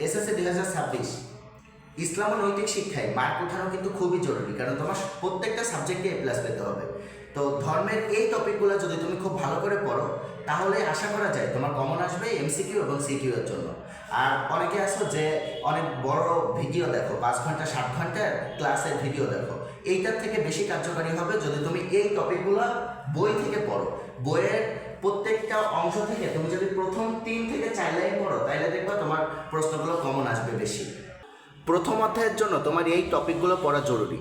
SSC 2026 ইসলাম ও নৈতিক শিক্ষায় mark উঠানো কিন্তু খুবই জরুরি, কারণ তোমার প্রত্যেকটা সাবজেক্টে এ প্লাস পেতে হবে। তো ধর্মের এই টপিকগুলো যদি তুমি খুব ভালো করে পড়ো, তাহলে আশা করা যায় তোমার কমন আসবে এমসিকিউ এবং সিকিউ এর জন্য। আর অনেকে আসো যে অনেক বড় ভিডিও দেখো, 5 ঘন্টা 7 ঘন্টার ক্লাসের ভিডিও দেখো, এইটার থেকে বেশি কার্যকারী হবে যদি তুমি এই টপিকগুলো বই থেকে পড়ো। বইয়ের প্রত্যেকটা অংশ থেকে তুমি যদি প্রথম 3 থেকে 4 লাইন পড়ো, তাহলে দেখবা তোমার প্রশ্নগুলো কমন আসবে বেশি। প্রথম অধ্যায়ের জন্য তোমার এই টপিকগুলো পড়া জরুরি।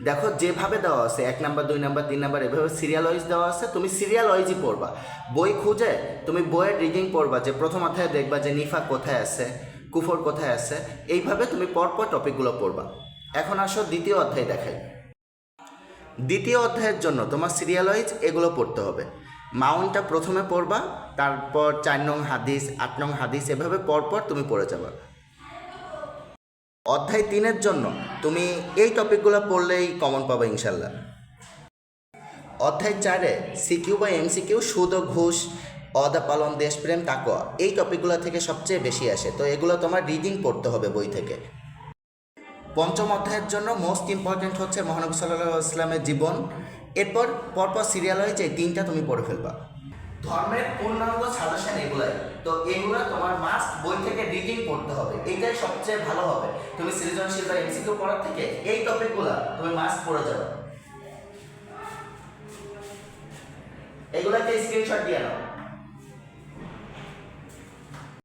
দেখো যেভাবে দেওয়া আছে 1 নাম্বার 2 নাম্বার 3 নাম্বার এভাবে সিরিয়াল ওয়াইজ দেওয়া আছে, তুমি সিরিয়াল ওয়াইজই পড়বা। বই খুঁজে তুমি বইয়ের রিডিং পড়বা, যে প্রথম অধ্যায়ে দেখবা যে নিফাক কোথায় আছে, কুফর কোথায় আছে, এইভাবে তুমি পরপর টপিকগুলো পড়বা। এখন আসো দ্বিতীয় অধ্যায় দেখাই। দ্বিতীয় অধ্যায়ের জন্য তোমার সিরিয়াল ওয়াইজ এগুলো পড়তে হবে। মাউন্টটা প্রথমে পড়বা, তারপর 4 নং হাদিস, 8 নং হাদিস, এভাবে পরপর তুমি পড়ে যাবা। অধ্যায় 3-এর জন্য তুমি এই টপিকগুলো পড়লেই কমন পাবে ইনশাল্লাহ। অধ্যায় 4-এ সিকিউ বা এমসিকিউ সুদ ও ঘুষ, অদা পালন, দেশপ্রেম, তাকওয়া, এই টপিকগুলো থেকে সবচেয়ে বেশি আসে। তো এগুলো তোমার রিডিং পড়তে হবে বই থেকে। পঞ্চম অধ্যায়ের জন্য মোস্ট ইম্পর্টেন্ট হচ্ছে মহানবী সাল্লাল্লাহু আলাইহি ওয়াসাল্লামের জীবন। এরপর পরপর সিরিয়াল হয়েছে এই 3টা তুমি পড়ে ফেলবা। ধর্মের পূর্ণাঙ্গ সাজেশন এগুলাই, তো এগুলো তোমার মাস্ট বই থেকে রিডিং পড়তে হবে, এইটাই সবচেয়ে ভালো হবে। তুমি সৃজনশীল বা এমসিকিউ পড়ার থেকে এই টপিকগুলো তুমি মাস্ট পড়ে যাবে। এগুলাকে স্ক্রিনশট দিয়ে নাও।